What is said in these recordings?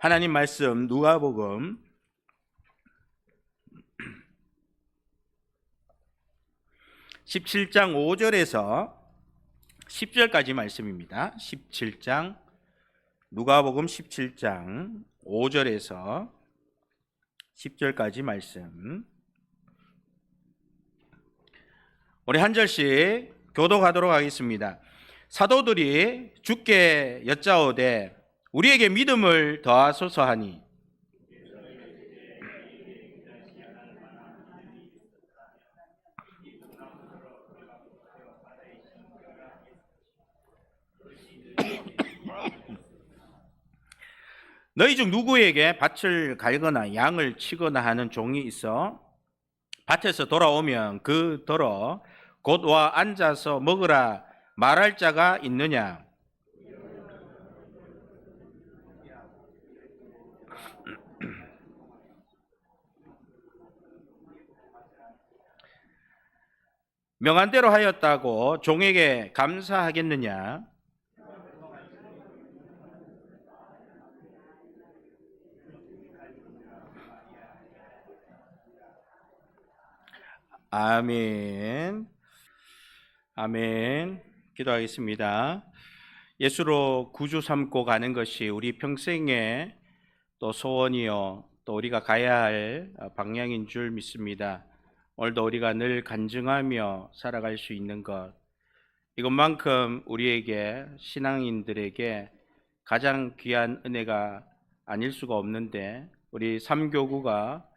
하나님 말씀 누가복음 17장 5절에서 10절까지 말씀입니다. 17장 누가복음 17장 5절에서 10절까지 말씀. 우리 한 절씩 교독하도록 하겠습니다. 사도들이 주께 여짜오되 우리에게 믿음을 더하소서 하니 너희 중 누구에게 밭을 갈거나 양을 치거나 하는 종이 있어 밭에서 돌아오면 그 더러 곧 와 앉아서 먹으라 말할 자가 있느냐? 명한 대로 하였다고 종에게 감사하겠느냐? 아멘. 아멘. 기도하겠습니다. 예수로 구주 삼고 가는 것이 우리 평생의 또 소원이요 또 우리가 가야 할 방향인 줄 믿습니다. 오늘도 우리가 늘 간증하며 살아갈 수 있는 것, 이것만큼 우리에게 신앙인들에게 가장 귀한 은혜가 아닐 수가 없는데, 우리 삼교구가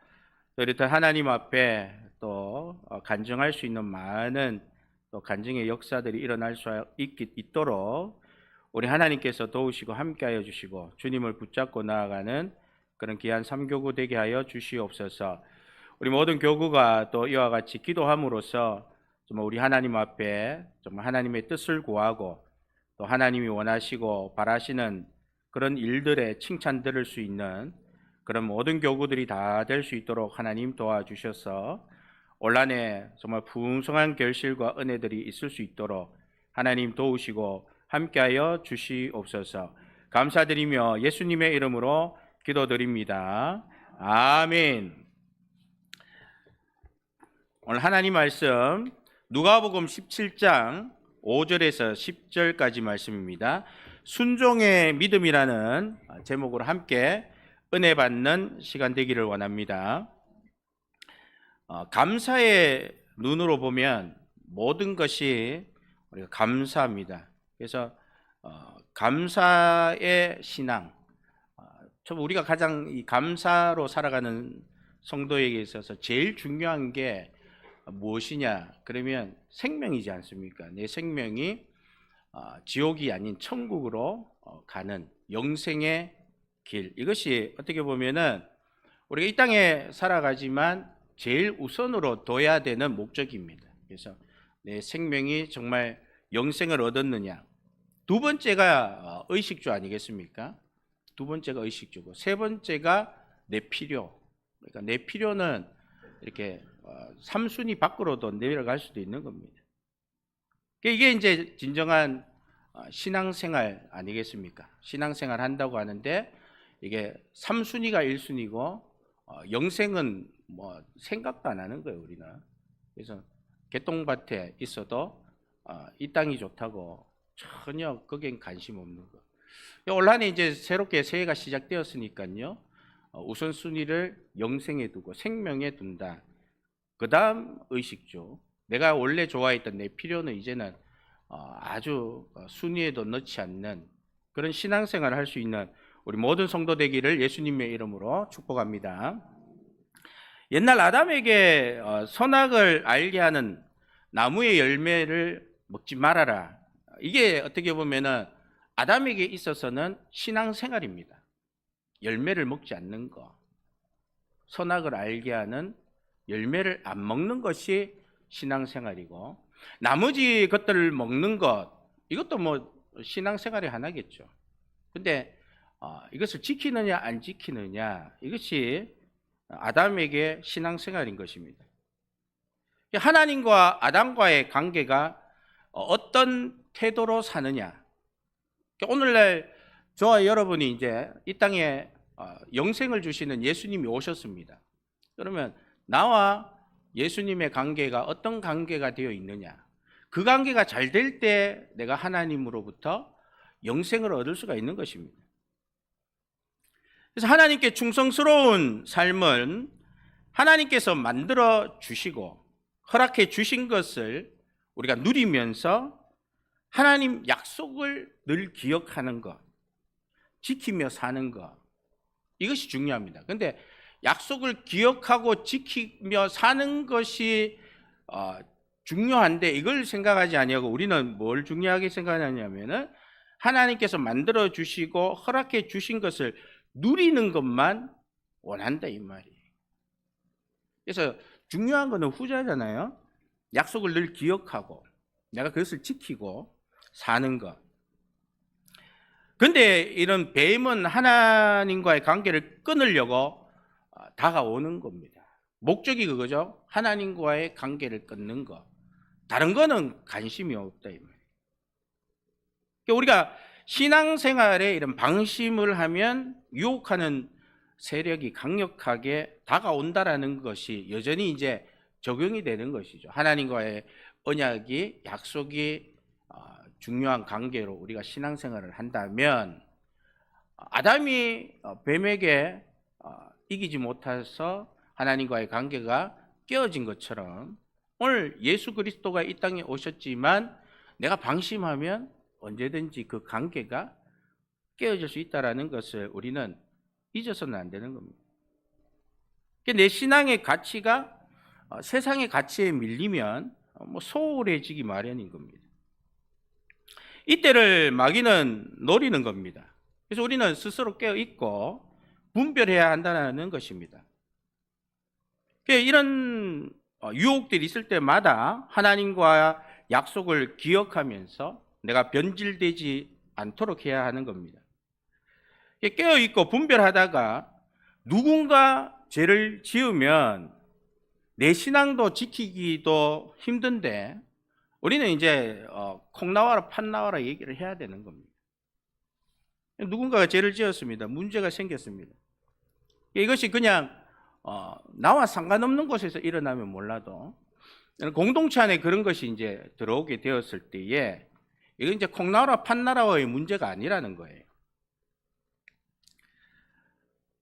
이렇게 하나님 앞에 또 간증할 수 있는 많은 또 간증의 역사들이 일어날 수 있도록 우리 하나님께서 도우시고 함께하여 주시고 주님을 붙잡고 나아가는 그런 귀한 삼교구 되게 하여 주시옵소서. 우리 모든 교구가 또 이와 같이 기도함으로써 정말 우리 하나님 앞에 정말 하나님의 뜻을 구하고 또 하나님이 원하시고 바라시는 그런 일들에 칭찬 들을 수 있는 그런 모든 교구들이 다 될 수 있도록 하나님 도와주셔서 올 한해 정말 풍성한 결실과 은혜들이 있을 수 있도록 하나님 도우시고 함께하여 주시옵소서. 감사드리며 예수님의 이름으로 기도드립니다. 아멘. 오늘 하나님 말씀 누가복음 17장 5절에서 10절까지 말씀입니다. 순종의 믿음이라는 제목으로 함께 은혜 받는 시간 되기를 원합니다. 감사의 눈으로 보면 모든 것이 우리가 감사합니다. 그래서 감사의 신앙, 우리가 가장 이 감사로 살아가는 성도에게 있어서 제일 중요한 게 무엇이냐? 그러면 생명이지 않습니까? 내 생명이 지옥이 아닌 천국으로 가는 영생의 길, 이것이 어떻게 보면은 우리가 이 땅에 살아가지만 제일 우선으로 둬야 되는 목적입니다. 그래서 내 생명이 정말 영생을 얻었느냐. 두 번째가 의식주 아니겠습니까? 두 번째가 의식주고, 세 번째가 내 필요. 그러니까 내 필요는 이렇게 3순위 밖으로도 내려갈 수도 있는 겁니다. 이게 이제 진정한 신앙생활 아니겠습니까? 신앙생활 한다고 하는데 이게 3순위가 1순위고 영생은 뭐 생각도 안 하는 거예요, 우리는. 그래서 개똥밭에 있어도 이 땅이 좋다고 전혀 거기엔 관심 없는 거. 올 한해 이제 새롭게 새해가 시작되었으니까요. 우선순위를 영생에 두고 생명에 둔다. 그 다음 의식주. 내가 원래 좋아했던 내 필요는 이제는 아주 순위에도 넣지 않는 그런 신앙생활을 할 수 있는 우리 모든 성도 되기를 예수님의 이름으로 축복합니다. 옛날 아담에게 선악을 알게 하는 나무의 열매를 먹지 말아라. 이게 어떻게 보면은 아담에게 있어서는 신앙생활입니다. 열매를 먹지 않는 거, 선악을 알게 하는 열매를 안 먹는 것이 신앙생활이고, 나머지 것들을 먹는 것, 이것도 뭐 신앙생활의 하나겠죠. 근데 이것을 지키느냐 안 지키느냐, 이것이 아담에게 신앙생활인 것입니다. 하나님과 아담과의 관계가 어떤 태도로 사느냐. 오늘날 저와 여러분이 이제 이 땅에 영생을 주시는 예수님이 오셨습니다. 그러면 나와 예수님의 관계가 어떤 관계가 되어 있느냐? 그 관계가 잘 될 때 내가 하나님으로부터 영생을 얻을 수가 있는 것입니다. 그래서 하나님께 충성스러운 삶은 하나님께서 만들어 주시고 허락해 주신 것을 우리가 누리면서 하나님 약속을 늘 기억하는 것, 지키며 사는 것, 이것이 중요합니다. 그런데 약속을 기억하고 지키며 사는 것이 중요한데 이걸 생각하지 아니하고 우리는 뭘 중요하게 생각하냐면은 하나님께서 만들어 주시고 허락해 주신 것을 누리는 것만 원한다 이 말이에요. 그래서 중요한 것은 후자잖아요. 약속을 늘 기억하고 내가 그것을 지키고 사는 것. 근데 이런 뱀은 하나님과의 관계를 끊으려고 다가오는 겁니다. 목적이 그거죠. 하나님과의 관계를 끊는 것. 다른 거는 관심이 없다 이 말이에요. 우리가 신앙생활에 이런 방심을 하면 유혹하는 세력이 강력하게 다가온다라는 것이 여전히 이제 적용이 되는 것이죠. 하나님과의 언약이 약속이 중요한 관계로 우리가 신앙생활을 한다면 아담이 뱀에게 이기지 못해서 하나님과의 관계가 깨어진 것처럼 오늘 예수 그리스도가 이 땅에 오셨지만 내가 방심하면 언제든지 그 관계가 깨어질 수 있다는 것을 우리는 잊어서는 안 되는 겁니다. 내 신앙의 가치가 세상의 가치에 밀리면 소홀해지기 마련인 겁니다. 이때를 마귀는 노리는 겁니다. 그래서 우리는 스스로 깨어 있고 분별해야 한다는 것입니다. 이런 유혹들이 있을 때마다 하나님과 약속을 기억하면서 내가 변질되지 않도록 해야 하는 겁니다. 깨어 있고 분별하다가 누군가 죄를 지으면 내 신앙도 지키기도 힘든데 우리는 이제 콩 나와라 팥 나와라 얘기를 해야 되는 겁니다. 누군가가 죄를 지었습니다. 문제가 생겼습니다. 이것이 그냥 나와 상관없는 곳에서 일어나면 몰라도 공동체 안에 그런 것이 이제 들어오게 되었을 때에 이건 이제 콩 나와라 팥 나와의 문제가 아니라는 거예요.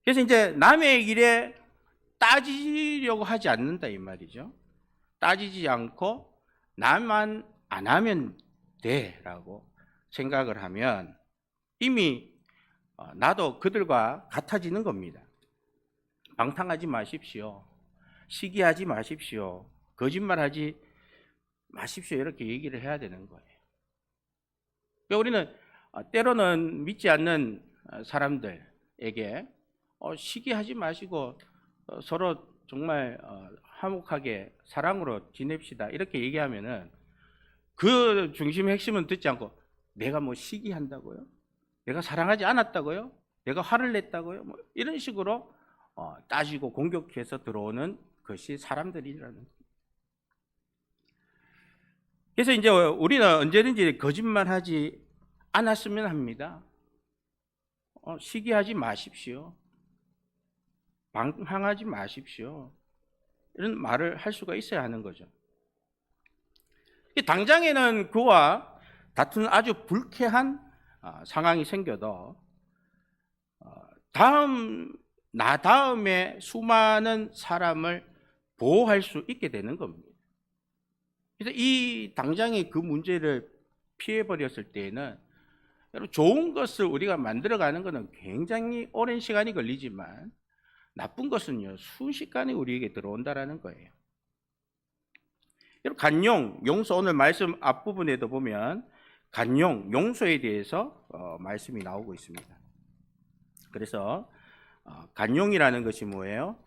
그래서 이제 남의 일에 따지려고 하지 않는다 이 말이죠. 따지지 않고 나만 안 하면 돼라고 생각을 하면 이미 나도 그들과 같아지는 겁니다. 방탕하지 마십시오. 시기하지 마십시오. 거짓말하지 마십시오. 이렇게 얘기를 해야 되는 거예요. 우리는 때로는 믿지 않는 사람들에게 시기하지 마시고 서로 정말 화목하게 사랑으로 지냅시다 이렇게 얘기하면은 그 중심의 핵심은 듣지 않고 내가 뭐 시기한다고요? 내가 사랑하지 않았다고요? 내가 화를 냈다고요? 뭐 이런 식으로 따지고 공격해서 들어오는 것이 사람들이라는 거예요. 그래서 이제 우리는 언제든지 거짓말하지 않았으면 합니다. 시기하지 마십시오. 방황하지 마십시오. 이런 말을 할 수가 있어야 하는 거죠. 당장에는 그와 다투는 아주 불쾌한 상황이 생겨도 나 다음에 수많은 사람을 보호할 수 있게 되는 겁니다. 그래서 이 당장의 그 문제를 피해버렸을 때에는 여러분 좋은 것을 우리가 만들어가는 것은 굉장히 오랜 시간이 걸리지만 나쁜 것은요 순식간에 우리에게 들어온다라는 거예요. 여러분 간용, 용서 오늘 말씀 앞부분에도 보면 간용, 용서에 대해서 말씀이 나오고 있습니다. 그래서 간용이라는 것이 뭐예요?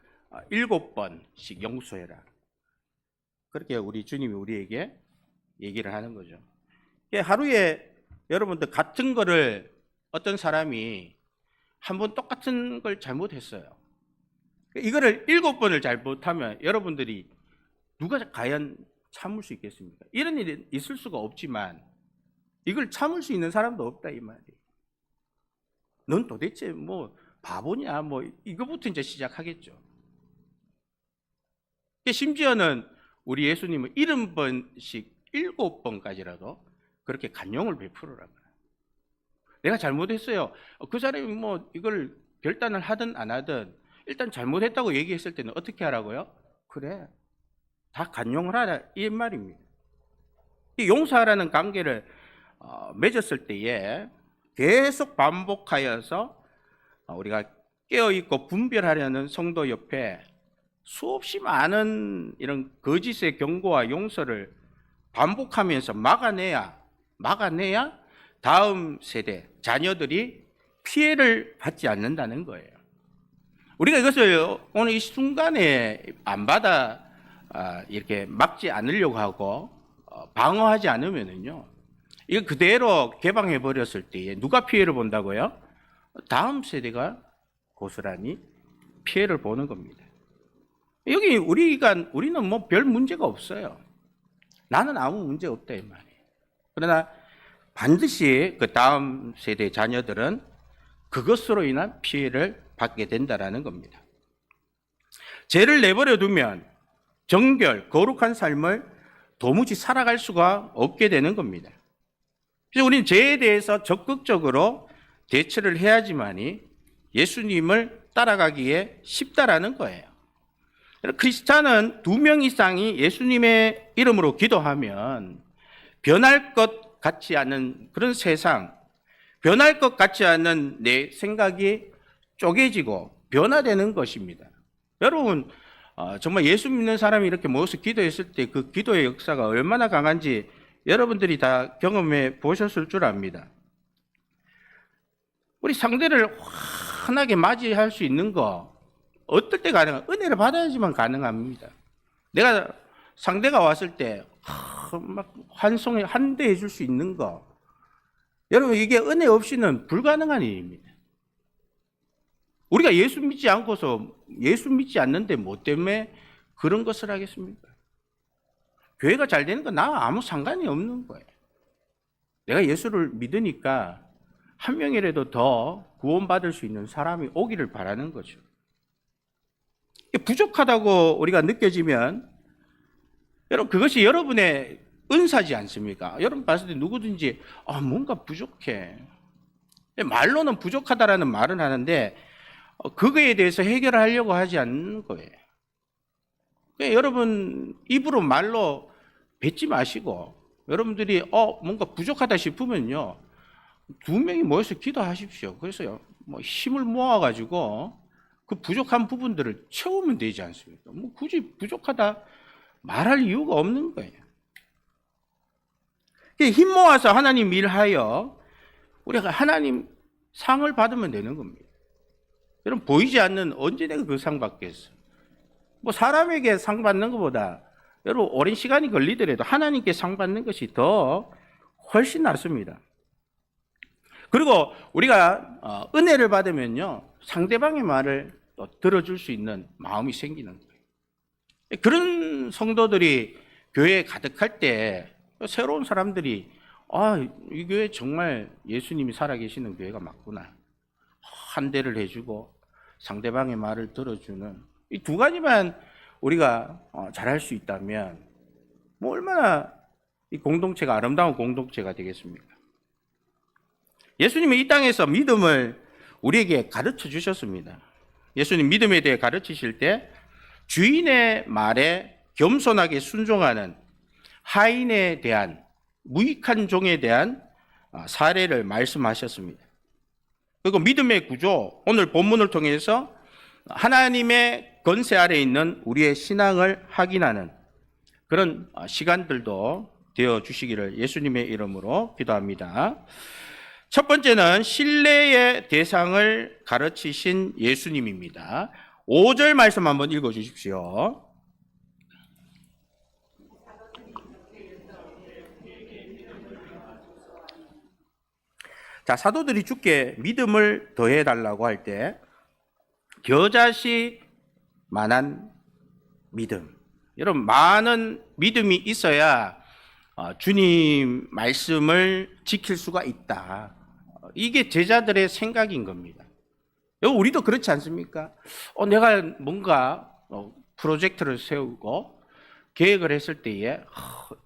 7번씩 용서해라. 그렇게 우리 주님이 우리에게 얘기를 하는 거죠. 하루에 여러분들 같은 거를 어떤 사람이 한 번 똑같은 걸 잘못했어요. 이거를 7번을 잘못하면 여러분들이 누가 과연 참을 수 있겠습니까? 이런 일이 있을 수가 없지만 이걸 참을 수 있는 사람도 없다 이 말이에요. 넌 도대체 뭐 바보냐 뭐 이거부터 이제 시작하겠죠. 심지어는 우리 예수님은 70번씩 7번까지라도 그렇게 간용을 베풀으라고. 내가 잘못했어요. 그 사람이 뭐 이걸 결단을 하든 안 하든 일단 잘못했다고 얘기했을 때는 어떻게 하라고요? 그래, 다 간용을 하라 이 말입니다. 이 용서하라는 관계를 맺었을 때에 계속 반복하여서 우리가 깨어있고 분별하려는 성도 옆에 수없이 많은 이런 거짓의 경고와 용서를 반복하면서 막아내야 다음 세대 자녀들이 피해를 받지 않는다는 거예요. 우리가 이것을 오늘 이 순간에 안 받아 이렇게 막지 않으려고 하고 방어하지 않으면은요, 이거 그대로 개방해 버렸을 때에 누가 피해를 본다고요? 다음 세대가 고스란히 피해를 보는 겁니다. 여기 우리는 뭐 별 문제가 없어요. 나는 아무 문제 없다 이 말이에요. 그러나 반드시 그 다음 세대 자녀들은 그것으로 인한 피해를 받게 된다라는 겁니다. 죄를 내버려 두면 정결, 거룩한 삶을 도무지 살아갈 수가 없게 되는 겁니다. 그래서 우리는 죄에 대해서 적극적으로 대처를 해야지만이 예수님을 따라가기에 쉽다라는 거예요. 크리스찬은 2명 이상이 예수님의 이름으로 기도하면 변할 것 같지 않은 그런 세상, 변할 것 같지 않은 내 생각이 쪼개지고 변화되는 것입니다. 여러분, 정말 예수 믿는 사람이 이렇게 모여서 기도했을 때 그 기도의 역사가 얼마나 강한지 여러분들이 다 경험해 보셨을 줄 압니다. 우리 상대를 환하게 맞이할 수 있는 거 어떨 때 가능한? 은혜를 받아야지만 가능합니다. 내가 상대가 왔을 때 막 환송에 한대해 줄 수 있는 거, 여러분 이게 은혜 없이는 불가능한 일입니다. 우리가 예수 믿지 않고서 예수 믿지 않는데 뭐 때문에 그런 것을 하겠습니까? 교회가 잘 되는 건 나 아무 상관이 없는 거예요. 내가 예수를 믿으니까 한 명이라도 더 구원받을 수 있는 사람이 오기를 바라는 거죠. 부족하다고 우리가 느껴지면 여러분 그것이 여러분의 은사지 않습니까? 여러분 봤을 때 누구든지 뭔가 부족해. 말로는 부족하다라는 말은 하는데 그거에 대해서 해결하려고 하지 않는 거예요. 그러니까 여러분 입으로 말로 뱉지 마시고 여러분들이 뭔가 부족하다 싶으면요 2명이 모여서 기도하십시오. 그래서 뭐 힘을 모아가지고 그 부족한 부분들을 채우면 되지 않습니까? 뭐 굳이 부족하다 말할 이유가 없는 거예요. 힘 모아서 하나님 일하여 우리가 하나님 상을 받으면 되는 겁니다. 여러분 보이지 않는 언제 내가 그 상 받겠어? 뭐 사람에게 상 받는 것보다 여러분 오랜 시간이 걸리더라도 하나님께 상 받는 것이 더 훨씬 낫습니다. 그리고 우리가 은혜를 받으면요 상대방의 말을 또 들어줄 수 있는 마음이 생기는 거예요. 그런 성도들이 교회에 가득할 때 새로운 사람들이 이 교회 정말 예수님이 살아계시는 교회가 맞구나. 한대를 해주고 상대방의 말을 들어주는 이 2가지만 우리가 잘할 수 있다면 뭐 얼마나 이 공동체가 아름다운 공동체가 되겠습니까? 예수님이 이 땅에서 믿음을 우리에게 가르쳐 주셨습니다. 예수님 믿음에 대해 가르치실 때 주인의 말에 겸손하게 순종하는 하인에 대한 무익한 종에 대한 사례를 말씀하셨습니다. 그리고 믿음의 구조, 오늘 본문을 통해서 하나님의 권세 아래 있는 우리의 신앙을 확인하는 그런 시간들도 되어 주시기를 예수님의 이름으로 기도합니다. 첫 번째는 신뢰의 대상을 가르치신 예수님입니다. 5절 말씀 한번 읽어 주십시오. 자, 사도들이 주께 믿음을 더해 달라고 할 때 겨자씨 만한 믿음. 여러분 많은 믿음이 있어야 주님 말씀을 지킬 수가 있다. 이게 제자들의 생각인 겁니다. 우리도 그렇지 않습니까? 내가 뭔가 프로젝트를 세우고 계획을 했을 때에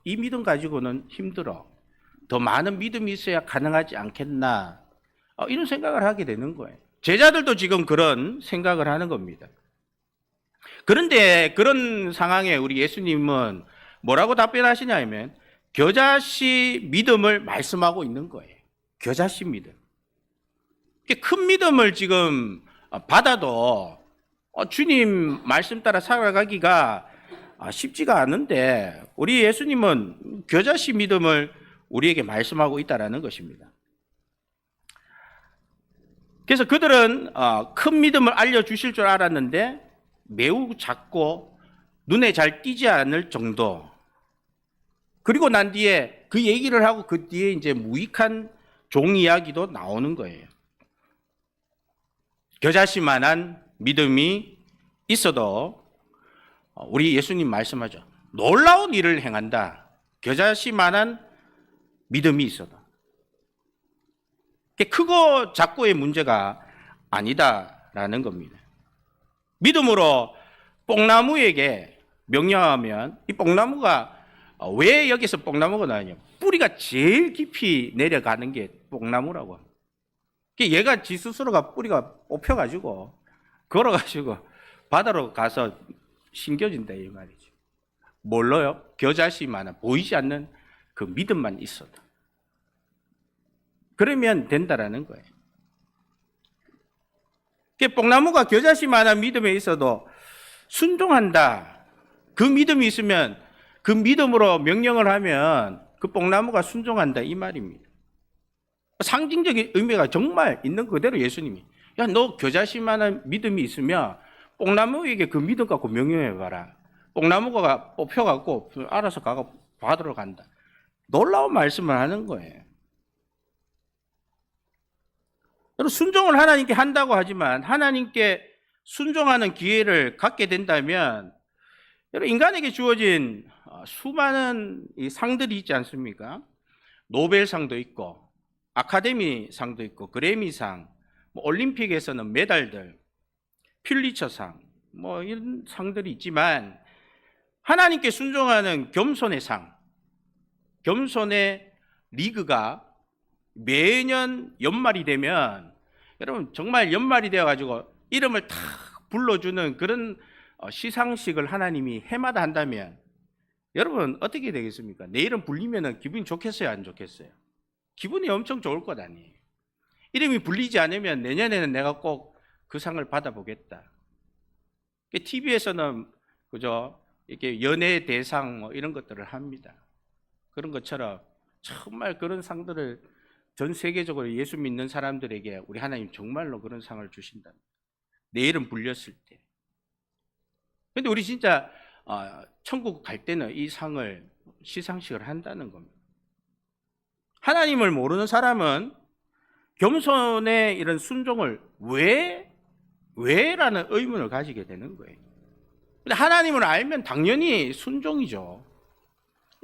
이 믿음 가지고는 힘들어. 더 많은 믿음이 있어야 가능하지 않겠나. 이런 생각을 하게 되는 거예요. 제자들도 지금 그런 생각을 하는 겁니다. 그런데 그런 상황에 우리 예수님은 뭐라고 답변하시냐 하면 겨자씨 믿음을 말씀하고 있는 거예요. 겨자씨 믿음. 큰 믿음을 지금 받아도 주님 말씀 따라 살아가기가 쉽지가 않은데 우리 예수님은 겨자씨 믿음을 우리에게 말씀하고 있다는 것입니다. 그래서 그들은 큰 믿음을 알려주실 줄 알았는데 매우 작고 눈에 잘 띄지 않을 정도. 그리고 난 뒤에 그 얘기를 하고 그 뒤에 이제 무익한 종 이야기도 나오는 거예요. 겨자씨만한 믿음이 있어도 우리 예수님 말씀하죠. 놀라운 일을 행한다. 겨자씨만한 믿음이 있어도. 크고 작고의 문제가 아니다라는 겁니다. 믿음으로 뽕나무에게 명령하면 이 뽕나무가 왜 여기서 뽕나무가 나오냐? 뿌리가 제일 깊이 내려가는 게 뽕나무라고. 얘가 지 스스로가 뿌리가 뽑혀가지고 걸어가지고 바다로 가서 심겨진다 이 말이죠. 뭘로요? 겨자씨만한 보이지 않는 그 믿음만 있어도 그러면 된다라는 거예요. 뽕나무가 겨자씨만한 믿음에 있어도 순종한다. 그 믿음이 있으면 그 믿음으로 명령을 하면 그 뽕나무가 순종한다 이 말입니다. 상징적인 의미가 정말 있는 그대로 예수님이 너 겨자씨만한 믿음이 있으면 뽕나무에게 그 믿음 갖고 명령해봐라. 뽕나무가 뽑혀갖고 알아서 가고 바다로 간다. 놀라운 말씀을 하는 거예요. 순종을 하나님께 한다고 하지만 하나님께 순종하는 기회를 갖게 된다면 인간에게 주어진 수많은 상들이 있지 않습니까? 노벨상도 있고 아카데미상도 있고 그래미상, 올림픽에서는 메달들, 퓰리처상 이런 상들이 있지만 하나님께 순종하는 겸손의 상, 겸손의 리그가 매년 연말이 되면 여러분 정말 연말이 되어가지고 이름을 탁 불러주는 그런 시상식을 하나님이 해마다 한다면 여러분 어떻게 되겠습니까? 내 이름 불리면 기분이 좋겠어요? 안 좋겠어요? 기분이 엄청 좋을 것 아니에요. 이름이 불리지 않으면 내년에는 내가 꼭 그 상을 받아보겠다. TV에서는 그죠? 이렇게 연예 대상 이런 것들을 합니다. 그런 것처럼 정말 그런 상들을 전 세계적으로 예수 믿는 사람들에게 우리 하나님 정말로 그런 상을 주신다. 내 이름 불렸을 때. 근데 우리 진짜 천국 갈 때는 이 상을 시상식을 한다는 겁니다. 하나님을 모르는 사람은 겸손의 이런 순종을 왜라는 의문을 가지게 되는 거예요. 근데 하나님을 알면 당연히 순종이죠.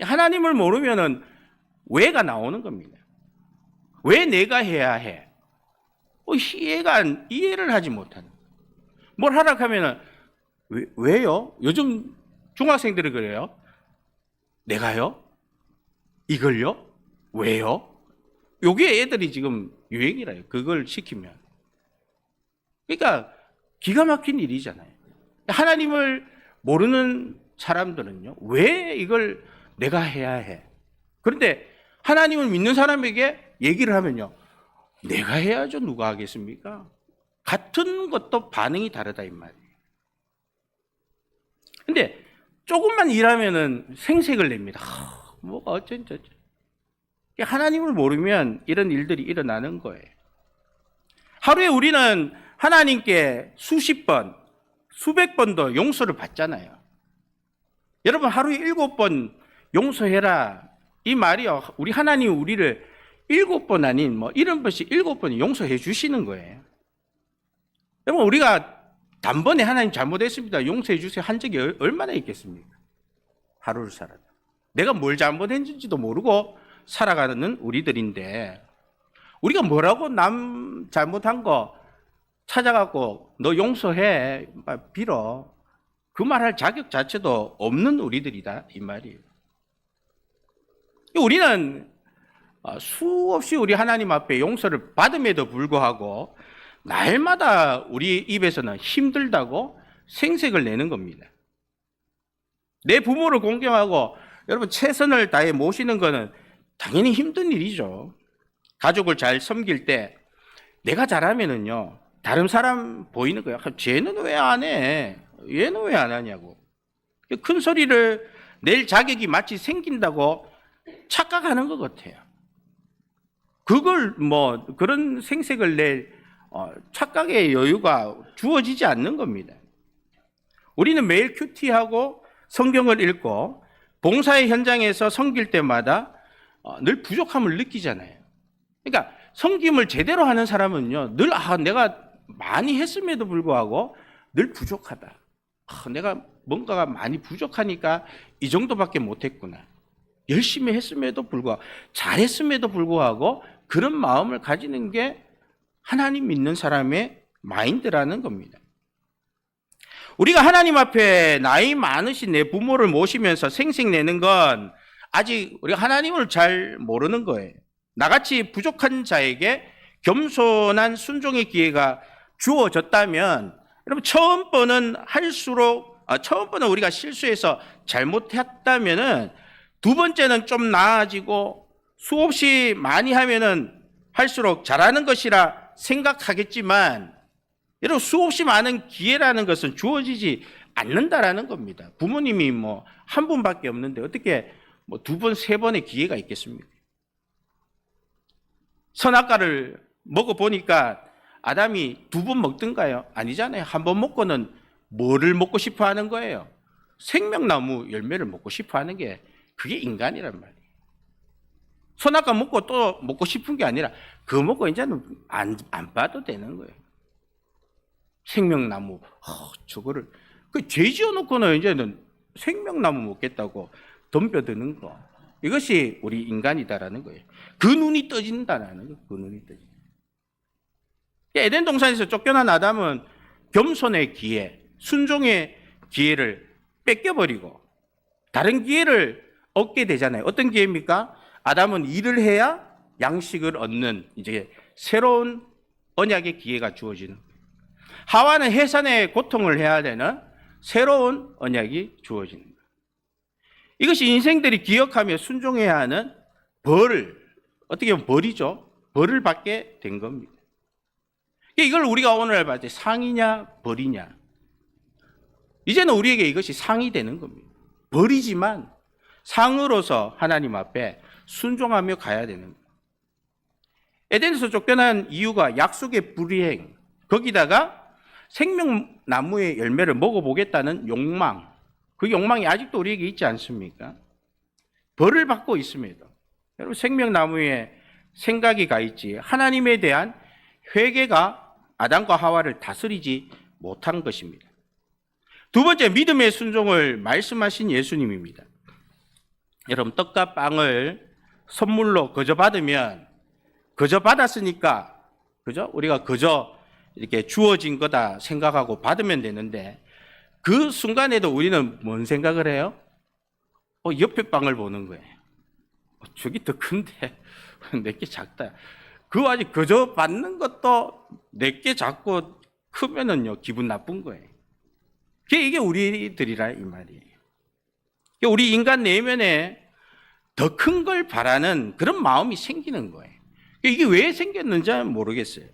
하나님을 모르면은 왜가 나오는 겁니다. 왜 내가 해야 해? 이해를 하지 못하는. 뭘 하라 하면은 왜요? 요즘 중학생들이 그래요. 내가요? 이걸요? 왜요? 요게 애들이 지금 유행이라요. 그걸 시키면. 그러니까 기가 막힌 일이잖아요. 하나님을 모르는 사람들은요. 왜 이걸 내가 해야 해? 그런데 하나님을 믿는 사람에게 얘기를 하면요. 내가 해야죠. 누가 하겠습니까? 같은 것도 반응이 다르다 이 말이에요. 근데 조금만 일하면은 생색을 냅니다. 뭐가 어쩐저쩐. 하나님을 모르면 이런 일들이 일어나는 거예요. 하루에 우리는 하나님께 수십 번, 수백 번도 용서를 받잖아요. 여러분 하루에 7번 용서해라. 이 말이요. 우리 하나님이 우리를 7번 아닌 70번씩 7번 용서해 주시는 거예요. 여러분 우리가 단번에 하나님 잘못했습니다. 용서해 주세요 한 적이 얼마나 있겠습니까? 하루를 살아도. 내가 뭘 잘못했는지도 모르고 살아가는 우리들인데 우리가 뭐라고 남 잘못한 거 찾아갖고 너 용서해 빌어. 그 말할 자격 자체도 없는 우리들이다 이 말이에요. 우리는 수없이 우리 하나님 앞에 용서를 받음에도 불구하고 날마다 우리 입에서는 힘들다고 생색을 내는 겁니다. 내 부모를 공경하고 여러분 최선을 다해 모시는 것은 당연히 힘든 일이죠. 가족을 잘 섬길 때 내가 잘하면은요 다른 사람 보이는 거야. 쟤는 왜 안 해? 얘는 왜 안 하냐고. 큰 소리를 낼 자격이 마치 생긴다고 착각하는 것 같아요. 그걸 뭐 그런 생색을 낼 착각의 여유가 주어지지 않는 겁니다. 우리는 매일 큐티하고 성경을 읽고 봉사의 현장에서 섬길 때마다 늘 부족함을 느끼잖아요. 그러니까 섬김을 제대로 하는 사람은요 늘 내가 많이 했음에도 불구하고 늘 부족하다. 내가 뭔가가 많이 부족하니까 이 정도밖에 못했구나. 열심히 했음에도 불구하고 잘했음에도 불구하고 그런 마음을 가지는 게 하나님 믿는 사람의 마인드라는 겁니다. 우리가 하나님 앞에 나이 많으신 내 부모를 모시면서 생색내는 건 아직 우리가 하나님을 잘 모르는 거예요. 나같이 부족한 자에게 겸손한 순종의 기회가 주어졌다면 여러분 처음 번은 우리가 실수해서 잘못했다면은 두 번째는 좀 나아지고 수없이 많이 하면은 할수록 잘하는 것이라 생각하겠지만 여러분 수없이 많은 기회라는 것은 주어지지 않는다라는 겁니다. 부모님이 뭐 한 분밖에 없는데 어떻게 뭐 두 번, 세 번의 기회가 있겠습니까? 선악과를 먹어보니까 아담이 두 번 먹던가요? 아니잖아요. 한 번 먹고는 뭐를 먹고 싶어 하는 거예요? 생명나무 열매를 먹고 싶어 하는 게 그게 인간이란 말이에요. 선악과 먹고 또 먹고 싶은 게 아니라 그거 먹고 이제는 안 봐도 되는 거예요. 생명나무 저거를 죄 지어놓고는 이제는 생명나무 먹겠다고 덤벼드는 거, 이것이 우리 인간이다라는 거예요. 그 눈이 떠진다라는 거예요. 그 눈이 떠진다. 에덴 동산에서 쫓겨난 아담은 겸손의 기회, 순종의 기회를 뺏겨버리고 다른 기회를 얻게 되잖아요. 어떤 기회입니까? 아담은 일을 해야 양식을 얻는 이제 새로운 언약의 기회가 주어지는 거예요. 하와는 해산의 고통을 해야 되는 새로운 언약이 주어지는 거예요. 이것이 인생들이 기억하며 순종해야 하는 어떻게 보면 벌이죠. 벌을 받게 된 겁니다. 이걸 우리가 오늘 봤을 때 상이냐 벌이냐, 이제는 우리에게 이것이 상이 되는 겁니다. 벌이지만 상으로서 하나님 앞에 순종하며 가야 되는 거예요. 에덴에서 쫓겨난 이유가 약속의 불이행, 거기다가 생명나무의 열매를 먹어보겠다는 욕망, 그 욕망이 아직도 우리에게 있지 않습니까? 벌을 받고 있음에도 여러분 생명나무에 생각이 가 있지 하나님에 대한 회개가 아담과 하와를 다스리지 못한 것입니다. 두 번째, 믿음의 순종을 말씀하신 예수님입니다. 여러분 떡과 빵을 선물로 거저 받으면 거저 받았으니까 그죠? 우리가 거저 이렇게 주어진 거다 생각하고 받으면 되는데 그 순간에도 우리는 뭔 생각을 해요? 옆에 빵을 보는 거예요. 저기 더 큰데 내게 작다. 그 아직 그저 받는 것도 내게 작고 크면은요 기분 나쁜 거예요. 이게 우리들이라 이 말이에요. 우리 인간 내면에 더 큰 걸 바라는 그런 마음이 생기는 거예요. 이게 왜 생겼는지 모르겠어요.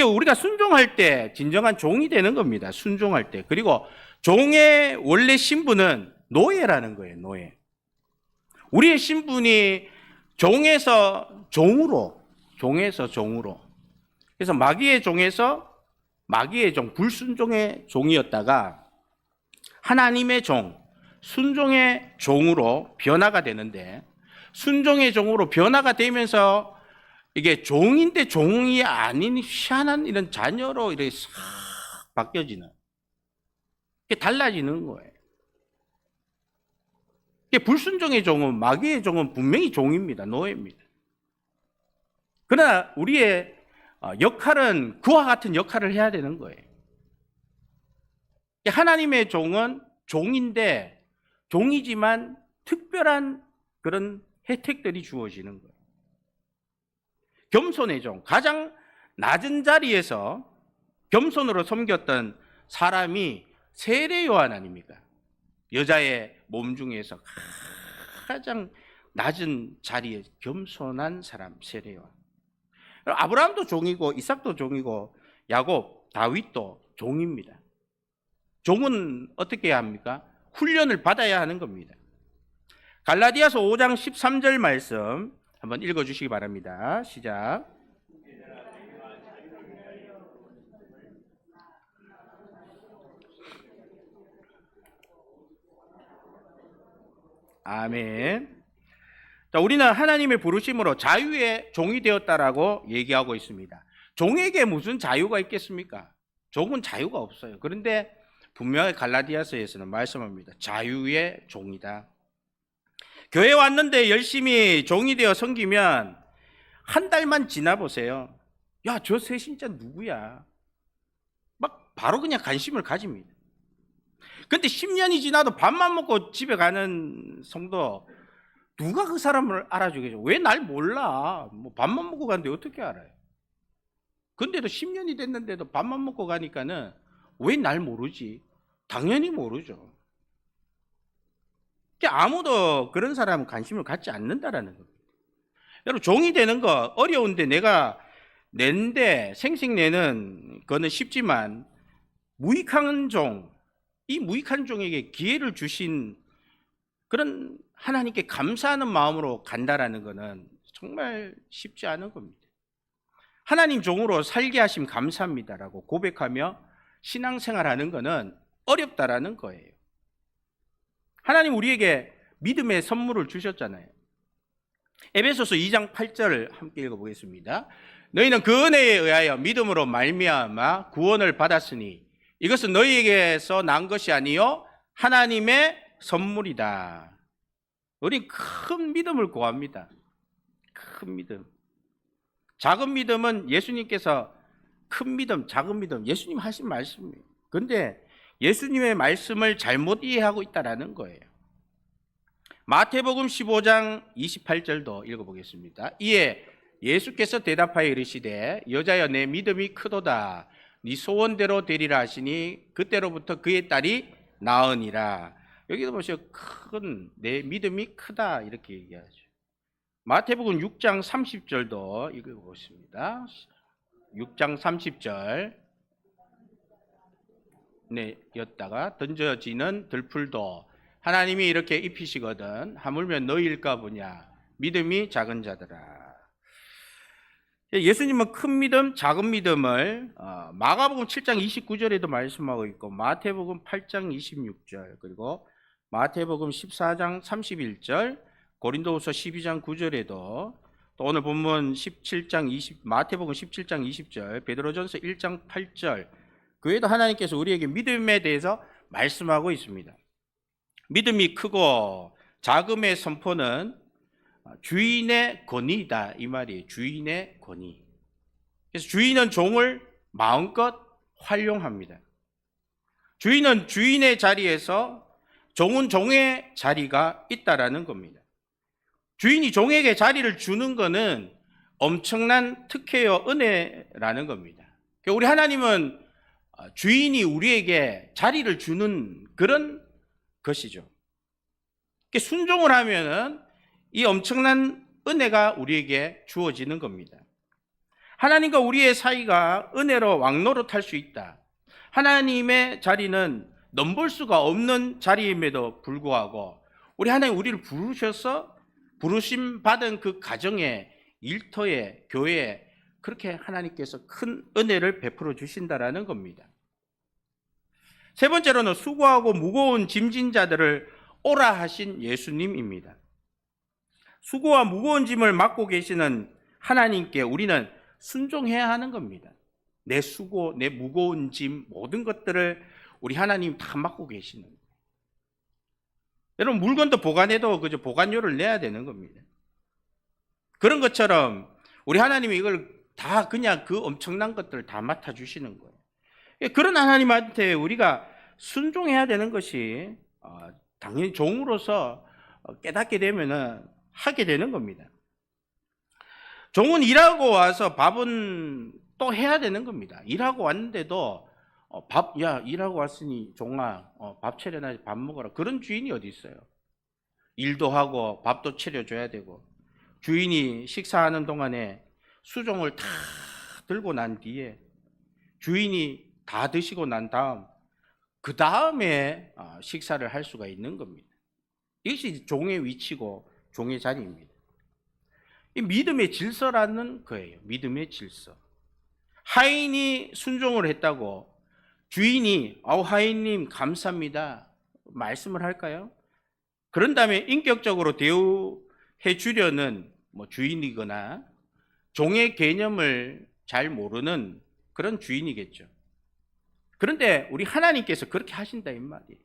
우리가 순종할 때 진정한 종이 되는 겁니다. 순종할 때. 그리고 종의 원래 신분은 노예라는 거예요. 노예. 우리의 신분이 종에서 종으로. 그래서 마귀의 종에서 마귀의 종, 불순종의 종이었다가 하나님의 종, 순종의 종으로 변화가 되는데, 순종의 종으로 변화가 되면서 이게 종인데 종이 아닌 희한한 이런 자녀로 이렇게 싹 바뀌어지는, 이게 달라지는 거예요. 이게 불순종의 종은, 마귀의 종은 분명히 종입니다. 노예입니다. 그러나 우리의 역할은 그와 같은 역할을 해야 되는 거예요. 하나님의 종은 종인데 종이지만 특별한 그런 혜택들이 주어지는 거예요. 겸손의 종, 가장 낮은 자리에서 겸손으로 섬겼던 사람이 세례 요한 아닙니까? 여자의 몸 중에서 가장 낮은 자리에 겸손한 사람, 세례 요한. 아브라함도 종이고 이삭도 종이고 야곱, 다윗도 종입니다. 종은 어떻게 해야 합니까? 훈련을 받아야 하는 겁니다. 갈라디아서 5장 13절 말씀 한번 읽어주시기 바랍니다. 시작. 아멘. 자, 우리는 하나님의 부르심으로 자유의 종이 되었다라고 얘기하고 있습니다. 종에게 무슨 자유가 있겠습니까? 종은 자유가 없어요. 그런데 분명히 갈라디아서에서는 말씀합니다. 자유의 종이다. 교회 왔는데 열심히 종이 되어 섬기면 한 달만 지나보세요. 야, 저 새신자 누구야? 막 바로 그냥 관심을 가집니다. 근데 10년이 지나도 밥만 먹고 집에 가는 성도, 누가 그 사람을 알아주겠죠? 왜 날 몰라? 뭐 밥만 먹고 가는데 어떻게 알아요? 근데도 10년이 됐는데도 밥만 먹고 가니까는 왜 날 모르지? 당연히 모르죠. 아무도 그런 사람은 관심을 갖지 않는다라는 겁니다. 여러분, 종이 되는 거 어려운데 내가 낸데 생색내는 거는 쉽지만 무익한 종, 이 무익한 종에게 기회를 주신 그런 하나님께 감사하는 마음으로 간다라는 것은 정말 쉽지 않은 겁니다. 하나님 종으로 살게 하심 감사합니다라고 고백하며 신앙생활하는 것은 어렵다라는 거예요. 하나님 우리에게 믿음의 선물을 주셨잖아요. 에베소서 2장 8절 함께 읽어보겠습니다. 너희는 그 은혜에 의하여 믿음으로 말미암아 구원을 받았으니 이것은 너희에게서 난 것이 아니요 하나님의 선물이다. 우리 큰 믿음을 구합니다. 큰 믿음. 작은 믿음은 예수님께서 큰 믿음, 작은 믿음, 예수님 하신 말씀이에요. 그런데 예수님의 말씀을 잘못 이해하고 있다는 거예요. 마태복음 15장 28절도 읽어보겠습니다. 이에 예수께서 대답하여 이르시되 여자여 내 믿음이 크도다. 네 소원대로 되리라 하시니 그때로부터 그의 딸이 나으니라. 여기도 보시오. 큰 내 믿음이 크다 이렇게 얘기하죠. 마태복음 6장 30절도 읽어보겠습니다. 6장 30절 네, 였다가 던져지는 들풀도 하나님이 이렇게 입히시거든 하물며 너희일까 보냐 믿음이 작은 자들아. 예수님은 큰 믿음, 작은 믿음을 마가복음 7장 29절에도 말씀하고 있고 마태복음 8장 26절 그리고 마태복음 14장 31절 고린도후서 12장 9절에도 또 오늘 본문 17장 20 마태복음 17장 20절 베드로전서 1장 8절 그 외에도 하나님께서 우리에게 믿음에 대해서 말씀하고 있습니다. 믿음이 크고 작음의 선포는 주인의 권위이다 이 말이에요. 주인의 권위. 그래서 주인은 종을 마음껏 활용합니다. 주인은 주인의 자리에서 종은 종의 자리가 있다라는 겁니다. 주인이 종에게 자리를 주는 것은 엄청난 특혜요 은혜라는 겁니다. 우리 하나님은 주인이 우리에게 자리를 주는 그런 것이죠. 순종을 하면은 이 엄청난 은혜가 우리에게 주어지는 겁니다. 하나님과 우리의 사이가 은혜로 왕노릇할 수 있다. 하나님의 자리는 넘볼 수가 없는 자리임에도 불구하고 우리 하나님 우리를 부르셔서 부르심 받은 그 가정에 일터에 교회에 그렇게 하나님께서 큰 은혜를 베풀어 주신다라는 겁니다. 세 번째로는 수고하고 무거운 짐진 자들을 오라 하신 예수님입니다. 수고와 무거운 짐을 맡고 계시는 하나님께 우리는 순종해야 하는 겁니다. 내 수고, 내 무거운 짐 모든 것들을 우리 하나님 다 맡고 계시는 거예요. 여러분 물건도 보관해도 그저 보관료를 내야 되는 겁니다. 그런 것처럼 우리 하나님이 이걸 다 그냥 그 엄청난 것들을 다 맡아주시는 거예요. 그런 하나님한테 우리가 순종해야 되는 것이 당연히 종으로서 깨닫게 되면은 하게 되는 겁니다. 종은 일하고 와서 밥은 또 해야 되는 겁니다. 일하고 왔는데도 일하고 왔으니 종아, 밥 차려놔야지, 밥 먹어라. 그런 주인이 어디 있어요? 일도 하고 밥도 차려줘야 되고, 주인이 식사하는 동안에 수종을 다 들고 난 뒤에 주인이 다 드시고 난 다음, 그 다음에 식사를 할 수가 있는 겁니다. 이것이 종의 위치고 종의 자리입니다. 이 믿음의 질서라는 거예요. 믿음의 질서. 하인이 순종을 했다고 주인이 하인님 감사합니다 말씀을 할까요? 그런 다음에 인격적으로 대우해 주려는 주인이거나 종의 개념을 잘 모르는 그런 주인이겠죠. 그런데 우리 하나님께서 그렇게 하신다 이 말이에요.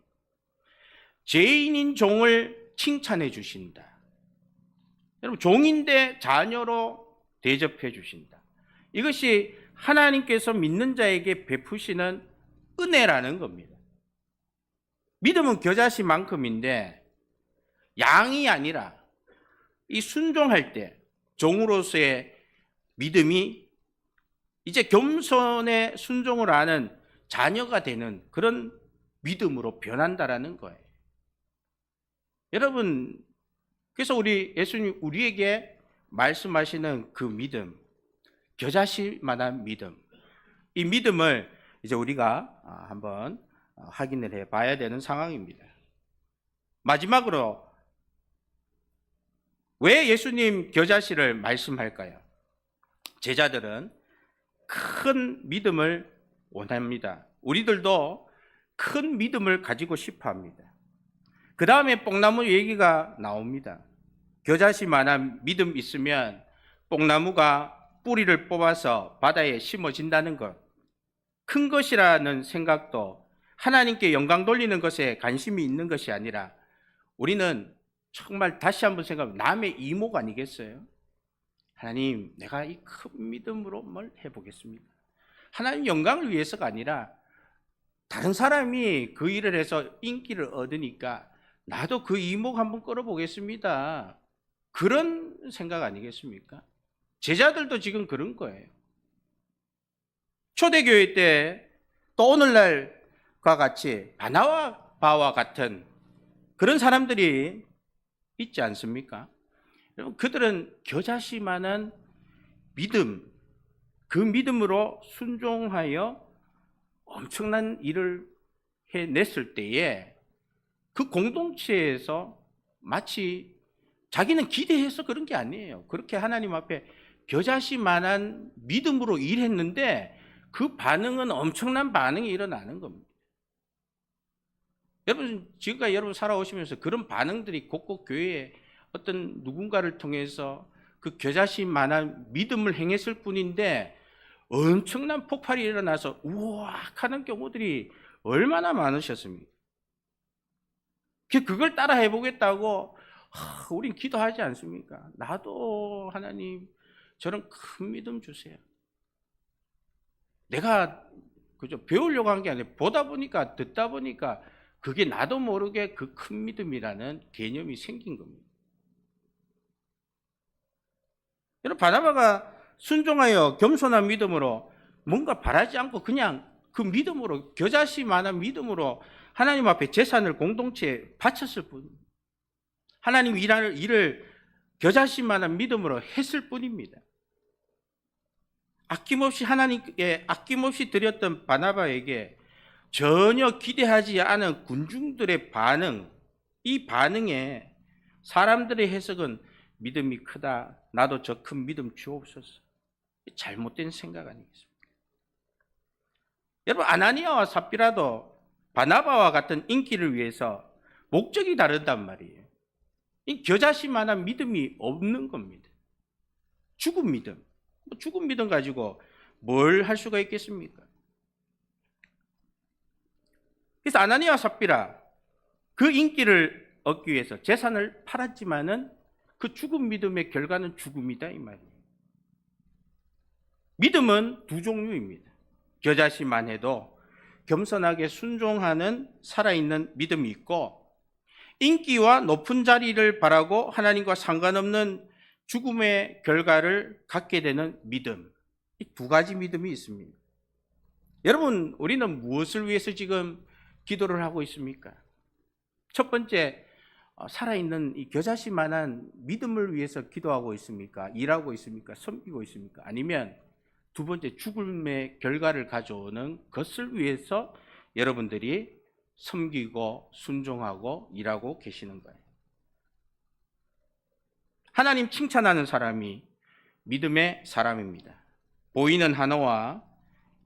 죄인인 종을 칭찬해 주신다. 여러분, 종인데 자녀로 대접해 주신다. 이것이 하나님께서 믿는 자에게 베푸시는 은혜라는 겁니다. 믿음은 겨자씨만큼인데 양이 아니라 이 순종할 때 종으로서의 믿음이 이제 겸손의 순종을 하는 자녀가 되는 그런 믿음으로 변한다라는 거예요. 여러분, 그래서 우리 예수님 우리에게 말씀하시는 그 믿음, 겨자씨만한 믿음, 이 믿음을 이제 우리가 한번 확인을 해 봐야 되는 상황입니다. 마지막으로 왜 예수님 겨자씨를 말씀할까요? 제자들은 큰 믿음을 원합니다. 우리들도 큰 믿음을 가지고 싶어 합니다. 그 다음에 뽕나무 얘기가 나옵니다. 겨자씨만한 믿음 있으면 뽕나무가 뿌리를 뽑아서 바다에 심어진다는 것, 큰 것이라는 생각도 하나님께 영광 돌리는 것에 관심이 있는 것이 아니라 우리는 정말 다시 한번 생각하면 남의 이목 아니겠어요? 하나님, 내가 이 큰 믿음으로 뭘 해보겠습니다. 하나님 영광을 위해서가 아니라 다른 사람이 그 일을 해서 인기를 얻으니까 나도 그 이목 한번 끌어보겠습니다. 그런 생각 아니겠습니까? 제자들도 지금 그런 거예요. 초대교회 때 또 오늘날과 같이 바나바와 같은 그런 사람들이 있지 않습니까? 여러분, 그들은 겨자씨만한 믿음, 그 믿음으로 순종하여 엄청난 일을 해냈을 때에 그 공동체에서 마치 자기는 기대해서 그런 게 아니에요. 그렇게 하나님 앞에 겨자씨만한 믿음으로 일했는데 그 반응은 엄청난 반응이 일어나는 겁니다. 여러분, 지금까지 여러분 살아오시면서 그런 반응들이 곳곳 교회에 어떤 누군가를 통해서 그 겨자씨만한 믿음을 행했을 뿐인데 엄청난 폭발이 일어나서 우악 하는 경우들이 얼마나 많으셨습니까? 그걸 따라 해보겠다고 우린 기도하지 않습니까? 나도 하나님 저런 큰 믿음 주세요. 내가 그저 배우려고 한 게 아니라 보다 보니까 듣다 보니까 그게 나도 모르게 그 큰 믿음이라는 개념이 생긴 겁니다. 여러분, 바나바가 순종하여 겸손한 믿음으로 뭔가 바라지 않고 그냥 그 믿음으로 겨자씨만한 믿음으로 하나님 앞에 재산을 공동체에 바쳤을 뿐, 하나님 일을 겨자씨만한 믿음으로 했을 뿐입니다. 아낌없이 하나님께 아낌없이 드렸던 바나바에게 전혀 기대하지 않은 군중들의 반응, 이 반응에 사람들의 해석은 믿음이 크다, 나도 저 큰 믿음 주옵소서, 잘못된 생각 아니겠습니까? 여러분, 아나니아와 삽비라도 바나바와 같은 인기를 위해서 목적이 다르단 말이에요. 이 겨자씨만한 믿음이 없는 겁니다. 죽은 믿음. 죽은 믿음 가지고 뭘 할 수가 있겠습니까? 그래서 아나니아와 삽비라 그 인기를 얻기 위해서 재산을 팔았지만은 그 죽은 믿음의 결과는 죽음이다 이 말이에요. 믿음은 두 종류입니다. 겨자씨만 해도 겸손하게 순종하는 살아있는 믿음이 있고, 인기와 높은 자리를 바라고 하나님과 상관없는 죽음의 결과를 갖게 되는 믿음, 이 두 가지 믿음이 있습니다. 여러분, 우리는 무엇을 위해서 지금 기도를 하고 있습니까? 첫 번째, 살아있는 이 겨자씨만한 믿음을 위해서 기도하고 있습니까? 일하고 있습니까? 섬기고 있습니까? 아니면 두 번째, 죽음의 결과를 가져오는 것을 위해서 여러분들이 섬기고 순종하고 일하고 계시는 거예요. 하나님 칭찬하는 사람이 믿음의 사람입니다. 보이는 한어와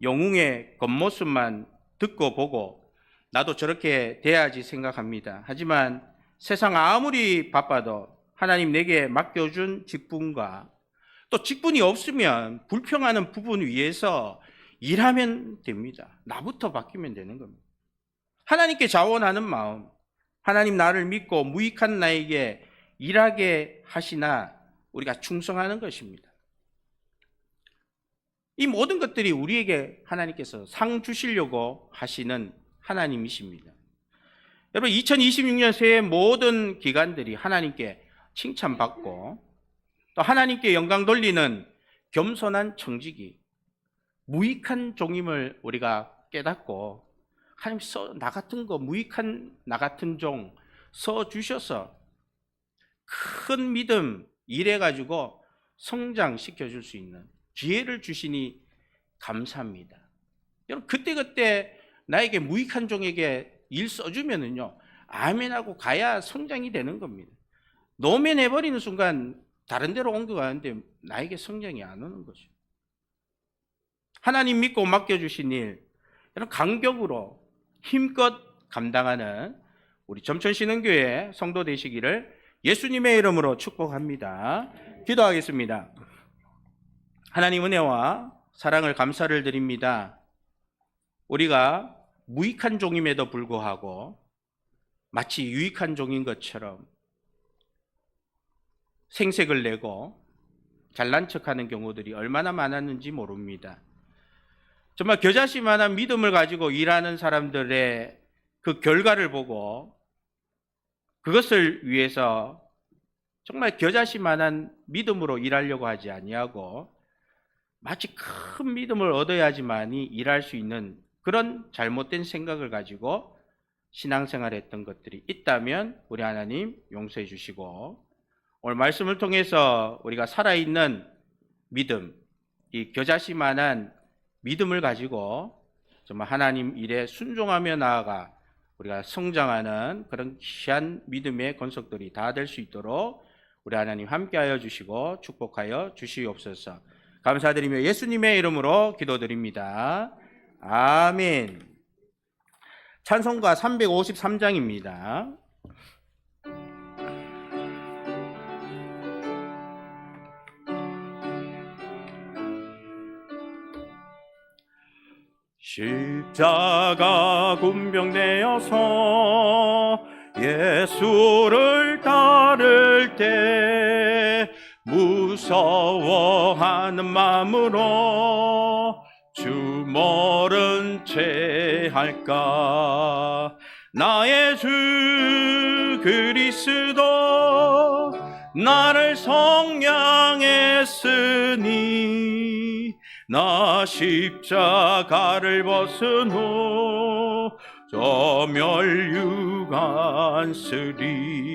영웅의 겉모습만 듣고 보고 나도 저렇게 돼야지 생각합니다. 하지만 세상 아무리 바빠도 하나님 내게 맡겨준 직분과 또 직분이 없으면 불평하는 부분 위에서 일하면 됩니다. 나부터 바뀌면 되는 겁니다. 하나님께 자원하는 마음, 하나님 나를 믿고 무익한 나에게 일하게 하시나 우리가 충성하는 것입니다. 이 모든 것들이 우리에게 하나님께서 상 주시려고 하시는 하나님이십니다. 여러분, 2026년 새해 모든 기간들이 하나님께 칭찬받고 또 하나님께 영광 돌리는 겸손한 청지기, 무익한 종임을 우리가 깨닫고 하나님 나 같은 거, 무익한 나 같은 종 써주셔서 큰 믿음 일해가지고 성장시켜 줄 수 있는 기회를 주시니 감사합니다. 여러분, 그때그때 나에게 무익한 종에게 일 써주면은요, 아멘하고 가야 성장이 되는 겁니다. 노면해버리는 순간 다른 데로 옮겨가는데 나에게 성장이 안 오는 거죠. 하나님 믿고 맡겨주신 일, 여러분 강격으로 힘껏 감당하는 우리 점천신흥교회 성도 되시기를 예수님의 이름으로 축복합니다. 기도하겠습니다. 하나님 은혜와 사랑을 감사를 드립니다. 우리가 무익한 종임에도 불구하고 마치 유익한 종인 것처럼 생색을 내고 잘난 척하는 경우들이 얼마나 많았는지 모릅니다. 정말 겨자씨만한 믿음을 가지고 일하는 사람들의 그 결과를 보고 그것을 위해서 정말 겨자씨만한 믿음으로 일하려고 하지 아니하고 마치 큰 믿음을 얻어야지만이 일할 수 있는 그런 잘못된 생각을 가지고 신앙생활을 했던 것들이 있다면 우리 하나님 용서해 주시고, 오늘 말씀을 통해서 우리가 살아있는 믿음, 이 겨자씨만한 믿음을 가지고 정말 하나님 일에 순종하며 나아가 우리가 성장하는 그런 귀한 믿음의 권속들이 다 될 수 있도록 우리 하나님 함께하여 주시고 축복하여 주시옵소서. 감사드리며 예수님의 이름으로 기도드립니다. 아멘. 찬송가 353장입니다. 십자가 군병되어서 예수를 따를 때 무서워하는 마음으로 주 모른 채 할까. 나의 주 그리스도 나를 속량했으니 나 십자가를 벗은 후 저 멸류관 쓰리.